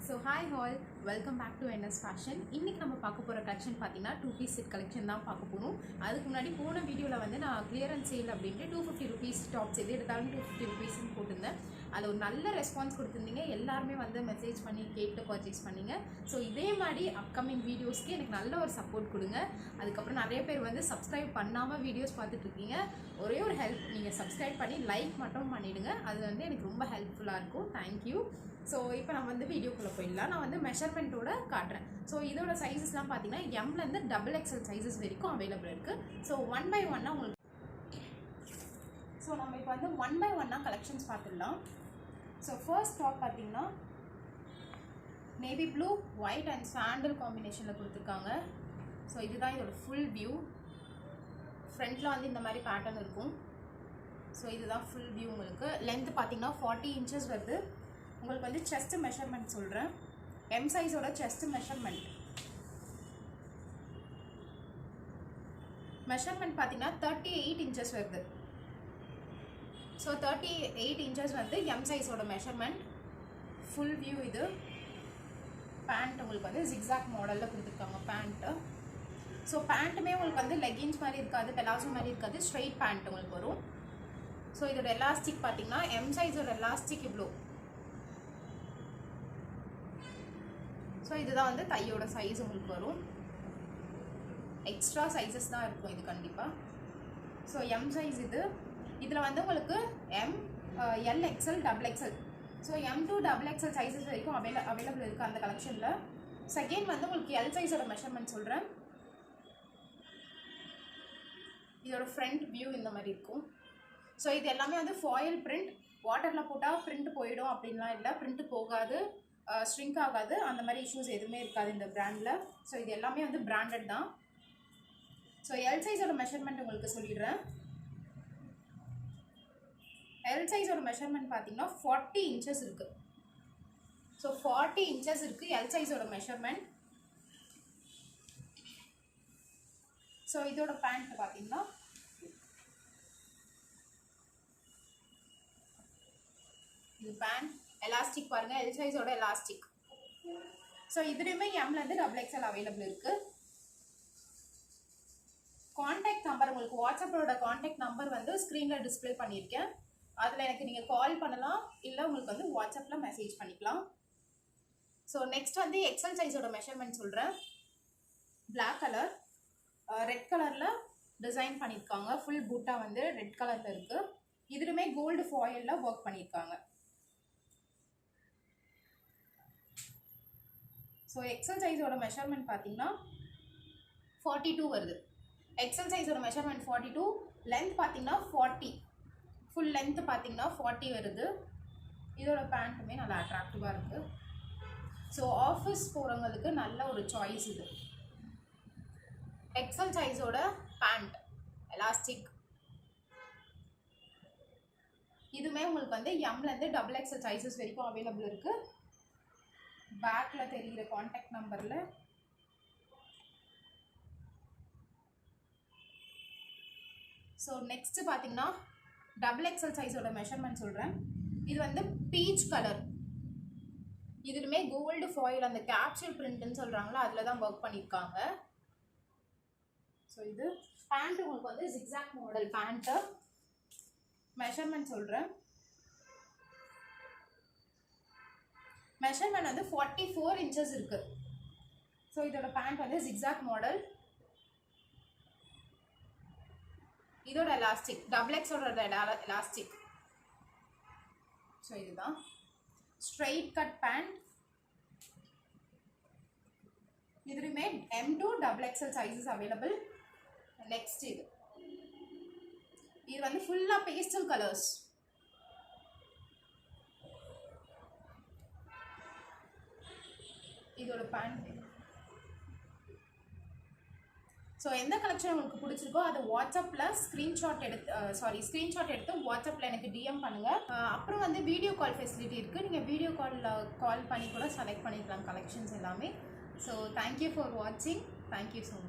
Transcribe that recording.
So hi all, welcome back to NS Fashion. இன்னைக்கு நம்ம பார்க்க போற கலெக்ஷன் பாத்தீங்கன்னா 2 piece set கலெக்ஷன் தான் பார்க்க போறோம். அதுக்கு முன்னாடி போன வீடியோல வந்து நான் clearance sale அப்படினு 250 rupees டாப்ஸ் எது எடுத்தாலும் 250 rupees ன்னு போட்டுருந்தேன். அது ஒரு நல்ல ரெஸ்பான்ஸ் கொடுத்திருந்தீங்க. எல்லாரும் வந்து மெசேஜ் பண்ணி கேட்டு பர்ச்சேஸ் பண்ணீங்க. சோ இதே மாதிரி அப்கமிங் வீடியோஸ்க்கு எனக்கு நல்ல ஒரு சப்போர்ட் கொடுங்க. அதுக்கு அப்புறம் நிறைய பேர் வந்து Subscribe பண்ணாம வீடியோஸ் பார்த்துட்டு இருக்கீங்க. ஒரே ஒரு ஹெல்ப், நீங்க Subscribe பண்ணி லைக் மட்டும் பண்ணிடுங்க. அது வந்து எனக்கு ரொம்ப ஹெல்ப்ஃபுல்லா இருக்கும். Thank you. ஸோ இப்போ நான் வந்து வீடியோக்குள்ளே போயிடலாம். நான் வந்து மெஷர்மெண்ட்டோட காட்டுறேன். ஸோ இதோட சைஸஸ்லாம் பார்த்தீங்கன்னா எம்லேருந்து XXL சைஸஸ் வரைக்கும் அவைலபிள் இருக்குது. ஸோ 1 by 1 உங்களுக்கு நம்ம இப்போ வந்து 1 by 1 கலெக்ஷன்ஸ் பார்த்துடலாம். ஸோ ஃபர்ஸ்ட் டாப் பார்த்தீங்கன்னா navy blue white and sandal காம்பினேஷனில் கொடுத்துருக்காங்க. ஸோ இதுதான் இதோட ஃபுல் வியூ. ஃப்ரண்ட்டில் வந்து இந்த மாதிரி பேட்டர்ன் இருக்கும். ஸோ இதுதான் ஃபுல் வியூ. உங்களுக்கு லென்த் பார்த்தீங்கன்னா 40 inches வருது. உங்களுக்கு வந்து செஸ்ட் மெஷர்மெண்ட் சொல்கிறேன். எம் சைஸோட செஸ்ட் மெஷர்மெண்ட் பார்த்தீங்கன்னா 38 inches வருது. ஸோ 38 inches வந்து எம் சைஸோட மெஷர்மெண்ட். ஃபுல் வியூ இது. பேண்ட் உங்களுக்கு வந்து ஜிக்ஸாக் மாடலில் கொடுத்துருக்காங்க பேண்ட்டு. ஸோ பேண்ட்டுமே உங்களுக்கு வந்து லெகின்ஸ் மாதிரி இருக்காது, பெலாசோ மாதிரி இருக்காது, ஸ்ட்ரெயிட் பேண்ட் உங்களுக்கு வரும். ஸோ இதோட எலாஸ்டிக் பார்த்தீங்கன்னா எம் சைஸோட எலாஸ்டிக் இவ்வளோ. ஸோ இதுதான் வந்து தையோட சைஸ் உங்களுக்கு வரும். எக்ஸ்ட்ரா சைஸஸ் தான் இருக்கும் இது கண்டிப்பாக. ஸோ எம் சைஸ் இது. இதில் வந்து உங்களுக்கு M, L, XL, XXL. So M to XXL sizes வரைக்கும் அவைலபிள் இருக்குது அந்த கலெக்ஷனில். செகண்ட் வந்து உங்களுக்கு எல் சைஸோட மெஷர்மெண்ட் சொல்கிறேன். இதோட ஃப்ரண்ட் வியூ இந்த மாதிரி இருக்கும். ஸோ இது எல்லாமே வந்து ஃபாயில் பிரிண்ட். வாட்டரில் போட்டால் பிரிண்ட் போயிடும் அப்படின்லாம் இல்லை, பிரிண்ட் போகாது, ஸ்ட்ரிங்க் ஆகாது, அந்த மாதிரி இஷ்யூஸ் எதுவுமே இருக்காது இந்த பிராண்டில். ஸோ இது எல்லாமே வந்து பிராண்டட் தான். ஸோ எல் சைஸோட மெஷர்மெண்ட் உங்களுக்கு சொல்லிடுறேன். எல் சைஸோட மெஷர்மெண்ட் பார்த்தீங்கன்னா 40 inches இருக்குது. ஸோ 40 inches இருக்குது எல் சைஸோட மெஷர்மெண்ட். ஸோ இதோட பேண்ட் பார்த்தீங்கன்னா இது பேண்ட். எலாஸ்டிக் பாருங்க, எல் சைஸோட எலாஸ்டிக். ஸோ இதுலேயுமே எம்லேருந்து XXL அவைலபிள் இருக்கு. கான்டாக்ட் நம்பர் உங்களுக்கு வாட்ஸ்அப்போட கான்டாக்ட் நம்பர் வந்து ஸ்க்ரீனில் டிஸ்பிளே பண்ணியிருக்கேன். அதில் எனக்கு நீங்கள் கால் பண்ணலாம், இல்லை உங்களுக்கு வந்து வாட்ஸ்அப்பில் மெசேஜ் பண்ணிக்கலாம். ஸோ நெக்ஸ்ட் வந்து எக்ஸல் சைஸோட மெஷர்மெண்ட் சொல்கிறேன். பிளாக் கலர், ரெட் கலரில் டிசைன் பண்ணியிருக்காங்க. ஃபுல் பூட்டா வந்து ரெட் கலரில் இருக்குது. இதுலுமே கோல்டு ஃபாயிலில் ஒர்க் பண்ணியிருக்காங்க. ஸோ எக்ஸல் சைஸோட மெஷர்மெண்ட் பார்த்தீங்கன்னா 42 வருது. எக்ஸல் சைஸோட மெஷர்மெண்ட் 42, லென்த் பார்த்தீங்கன்னா 40, ஃபுல் லென்த் பார்த்தீங்கன்னா 40 வருது. இதோட பேண்ட்டுமே நல்லா அட்ராக்டிவாக இருக்குது. ஸோ ஆஃபீஸ் போகிறவங்களுக்கு நல்ல ஒரு சாய்ஸ் இது. XL சைஸோட pant elastic. இதுவுமே உங்களுக்கு வந்து எம்லேருந்து XXL சைஸஸ் வரைக்கும் அவைலபிள் இருக்குது. பேக்கில் தெரிகிற கான்டாக்ட் நம்பரில். ஸோ நெக்ஸ்ட்டு பார்த்தீங்கன்னா XXL சைஸோட மெஷர்மெண்ட் சொல்கிறேன். இது வந்து பீச் கலர். இதுலுமே கோல்டு ஃபாயில் அந்த கேப்சூல் பிரிண்ட்னு சொல்கிறாங்களோ அதில் தான் ஒர்க் பண்ணியிருக்காங்க. ஸோ இது பேண்ட் உங்களுக்கு வந்து ஜிக்ஸாக் மாடல் பேண்ட்டு. மெஷர்மெண்ட் சொல்கிறேன். மெஷர்மெண்ட் வந்து 44 inches இருக்குது. ஸோ இதோட பேண்ட் வந்து ஜிக்ஸாக் மாடல். இதோட எலாஸ்டிக் XXLோட எலாஸ்டிக். ஸோ இதுதான் ஸ்ட்ரெயிட் கட் பேண்ட். இதுலையுமே M to XXL sizes available. Next இது வந்து ஃபுல்லாக பேஸ்டல் கலர்ஸ். இதோட பேண்ட். ஸோ எந்த கலெக்ஷன் உங்களுக்கு பிடிச்சிருக்கோ அதை வாட்ஸ்அப்பில் ஸ்க்ரீன்ஷாட் எடுத்து வாட்ஸ்அப்பில் எனக்கு டிஎம் பண்ணுங்கள். அப்புறம் வந்து வீடியோ கால் ஃபெசிலிட்டி இருக்குது. நீங்கள் வீடியோ கால் பண்ணி கூட செலக்ட் பண்ணிக்கலாம் கலெக்ஷன்ஸ் எல்லாமே. ஸோ தேங்க்யூ ஃபார் வாட்சிங். Thank you so much.